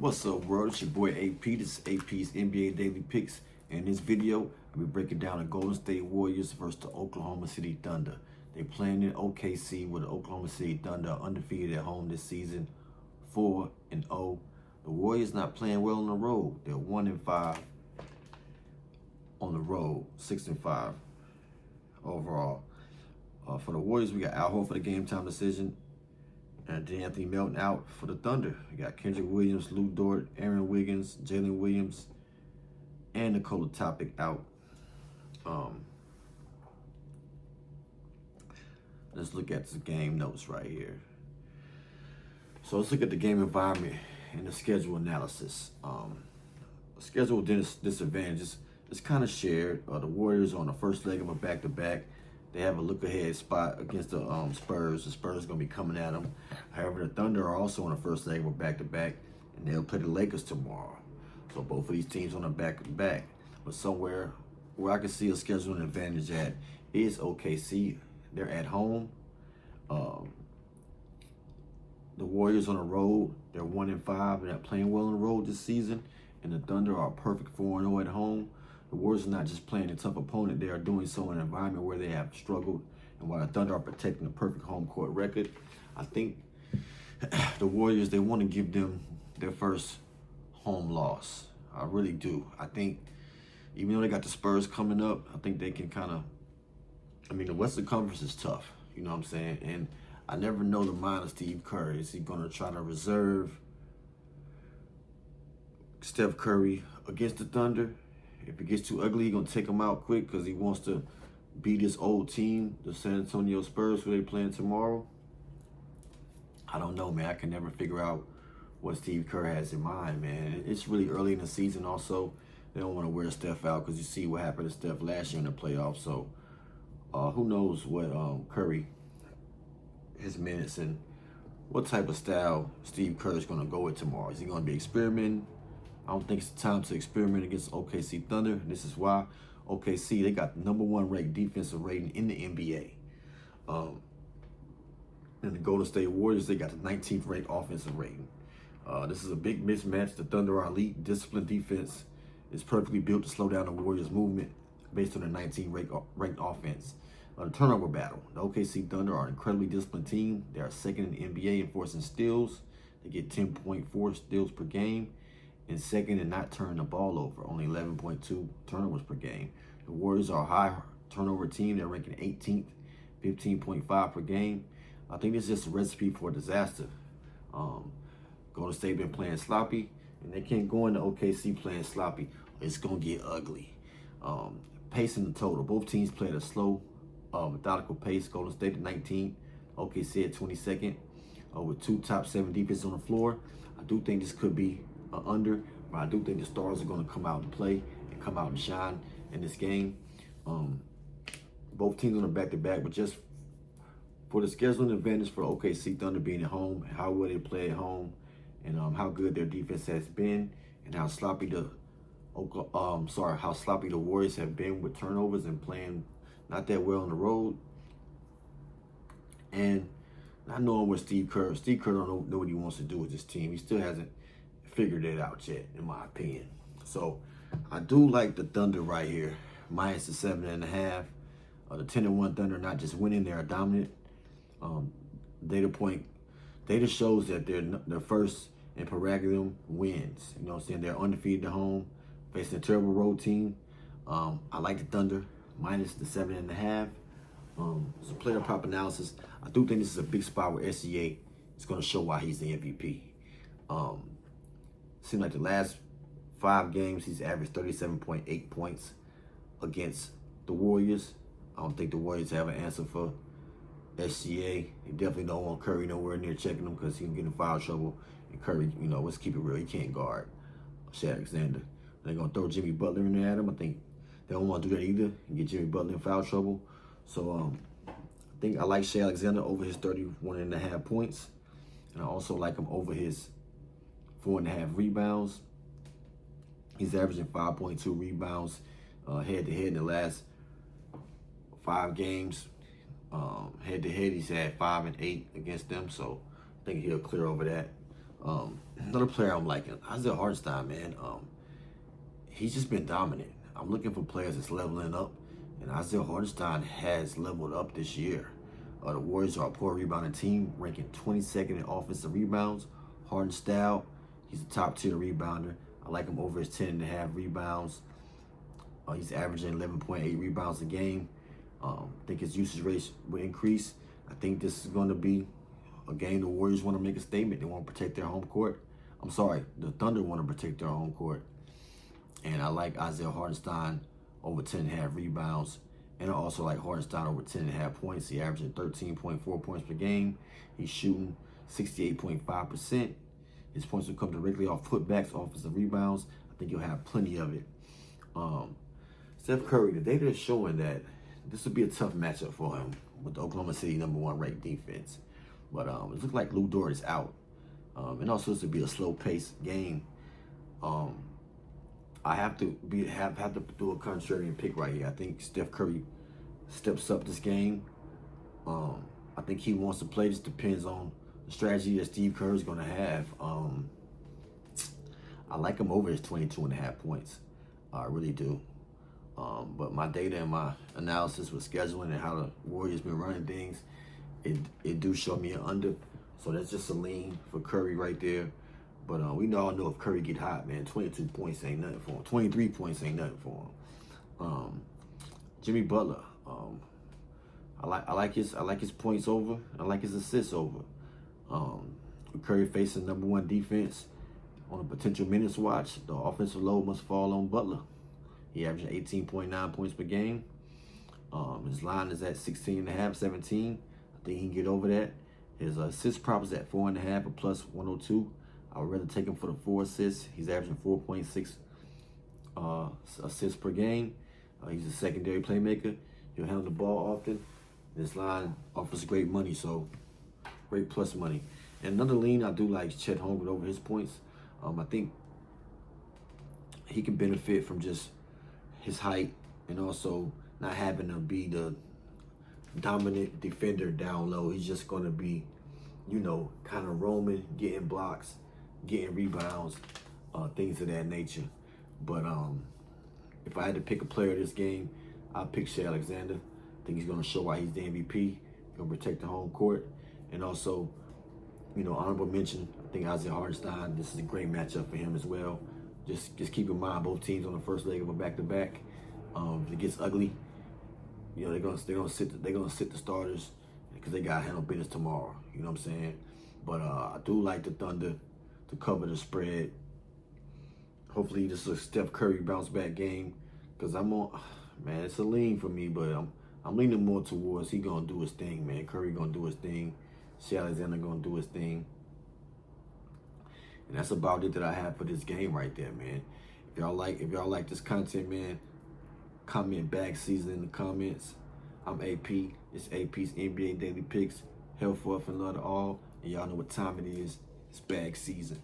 What's up, world? It's your boy AP. This is AP's NBA Daily Picks. And in this video, I'll be breaking down the Golden State Warriors versus the Oklahoma City Thunder. They playing in OKC, with the Oklahoma City Thunder undefeated at home this season, 4-0. The Warriors not playing well on the road. They're 1-5 on the road, 6-5 overall. For the Warriors, we got Al Horford for the game time decision, and Anthony Melton out for the Thunder. We got Kendrick Williams, Lou Dort, Aaron Wiggins, Jalen Williams, and Nikola Topic out. Let's look at the game notes right here. So let's look at the game environment and the schedule analysis. Schedule disadvantages is kind of shared. The Warriors on the first leg of a back-to-back. They have a look-ahead spot against the Spurs. The Spurs are going to be coming at them. However, the Thunder are also on the first leg of a back-to-back, and they'll play the Lakers tomorrow. So both of these teams on a back-to-back. But somewhere where I can see a scheduling advantage at is OKC. They're at home. The Warriors on the road, they're 1-5. They're not playing well on the road this season. And the Thunder are a perfect 4-0 at home. The Warriors are not just playing a tough opponent. They are doing so in an environment where they have struggled. And while the Thunder are protecting the perfect home court record, I think the Warriors, they want to give them their first home loss. I really do. I think even though they got the Spurs coming up, I think they can kind of, the Western Conference is tough. You know what I'm saying? And I never know the mind of Steve Kerr. Is he going to try to reserve Steph Curry against the Thunder? If it gets too ugly, he's going to take him out quick because he wants to beat his old team, the San Antonio Spurs, who they playing tomorrow. I don't know, man. I can never figure out what Steve Kerr has in mind, man. It's really early in the season also. They don't want to wear Steph out because you see what happened to Steph last year in the playoffs. So who knows what Curry, his minutes, and what type of style Steve Kerr is going to go with tomorrow. Is he going to be experimenting? I don't think it's the time to experiment against OKC Thunder. This is why OKC, they got the #1 ranked defensive rating in the NBA. And the Golden State Warriors, they got the 19th ranked offensive rating. This is a big mismatch. The Thunder are elite. Disciplined defense is perfectly built to slow down the Warriors' movement based on their 19th ranked offense. The turnover battle. The OKC Thunder are an incredibly disciplined team. They are second in the NBA in forcing steals. They get 10.4 steals per game. And second in not turning the ball over, only 11.2 turnovers per game. The Warriors are a high turnover team. They're ranking 18th, 15.5 per game. I think this is just a recipe for disaster. Golden State been playing sloppy, and they can't go into OKC playing sloppy. It's going to get ugly. Pacing the total. Both teams play at a slow, methodical pace. Golden State at 19th, OKC at 22nd, with 2 top 7 defenses on the floor. I do think this could be under, but I do think the stars are going to come out and play and come out and shine in this game. Both teams on a back-to-back, but just for the scheduling advantage for OKC Thunder being at home, how well they play at home, and how good their defense has been, and how sloppy the Warriors have been with turnovers and playing not that well on the road, and not knowing what Steve Kerr don't know what he wants to do with this team. He still hasn't figured it out yet, in my opinion. So I do like the Thunder right here, minus the 7.5. The 10-1 Thunder not just winning, they're dominant. Data shows that they're first in Paragon wins. You know what I'm saying? They're undefeated at home, facing a terrible road team. I like the Thunder minus the 7.5. So player prop analysis. I do think this is a big spot where SGA is going to show why he's the MVP. Seems like the last 5 games, he's averaged 37.8 points against the Warriors. I don't think the Warriors have an answer for SGA. They definitely don't want Curry nowhere near checking him because he can get in foul trouble. And Curry, let's keep it real, he can't guard Shea Alexander. They're going to throw Jimmy Butler in there at him. I think they don't want to do that either and get Jimmy Butler in foul trouble. So I think I like Shea Alexander over his 31.5 points. And I also like him over his 4.5 rebounds. He's averaging 5.2 rebounds head-to-head in the last 5 games. Head-to-head, he's had 5 and 8 against them, so I think he'll clear over that. Another player I'm liking, Isaiah Hartenstein, man. He's just been dominant. I'm looking for players that's leveling up, and Isaiah Hartenstein has leveled up this year. The Warriors are a poor rebounding team, ranking 22nd in offensive rebounds. Hartenstein, he's a top tier rebounder. I like him over his 10.5 rebounds. He's averaging 11.8 rebounds a game. I think his usage rates will increase. I think this is going to be a game the Warriors want to make a statement. They want to protect their home court. I'm sorry, the Thunder want to protect their home court. And I like Isaiah Hartenstein over 10.5 rebounds. And I also like Hartenstein over 10.5 points. He's averaging 13.4 points per game. He's shooting 68.5%. His points will come directly off putbacks, offensive rebounds. I think he'll have plenty of it. Steph Curry, the data is showing that this would be a tough matchup for him with the Oklahoma City #1 ranked defense. But it looks like Lou Dort is out. And also this would be a slow-paced game. I have to do a contrarian pick right here. I think Steph Curry steps up this game. I think he wants to play. This depends on the strategy that Steve Kerr is going to have. I like him over his 22.5 points. I really do. But my data and my analysis with scheduling and how the Warriors been running things, it do show me an under. So that's just a lean for Curry right there. But we all know if Curry get hot, man, 22 points ain't nothing for him. 23 points ain't nothing for him. Jimmy Butler, I like his points over. I like his assists over. With Curry facing #1 defense on a potential minutes watch, the offensive load must fall on Butler. He averaging 18.9 points per game. His line is at 16.5, 17. I think he can get over that. His assist prop is at 4.5, a plus 102. I would rather take him for the 4 assists. He's averaging 4.6 assists per game. He's a secondary playmaker. He'll handle the ball often. This line offers great money, so great plus money. And another lean I do like is Chet Holmgren over his points. I think he can benefit from just his height and also not having to be the dominant defender down low. He's just going to be, kind of roaming, getting blocks, getting rebounds, things of that nature. But if I had to pick a player this game, I'd pick Shai Alexander. I think he's going to show why he's the MVP. He's going to protect the home court. And also, honorable mention, I think Isaiah Hartenstein, this is a great matchup for him as well. Just keep in mind both teams on the first leg of a back-to-back. If it gets ugly, they're gonna sit the starters because they got to handle business tomorrow. You know what I'm saying? But I do like the Thunder to cover the spread. Hopefully this is a Steph Curry bounce back game because it's a lean for me, but I'm leaning more towards he gonna do his thing, man. Curry gonna do his thing. Shai Alexander gonna do his thing. And that's about it that I have for this game right there, man. If y'all like this content, man, comment bag season in the comments. I'm AP. It's AP's NBA Daily Picks. Health, wealth, and love to all. And y'all know what time it is. It's bag season.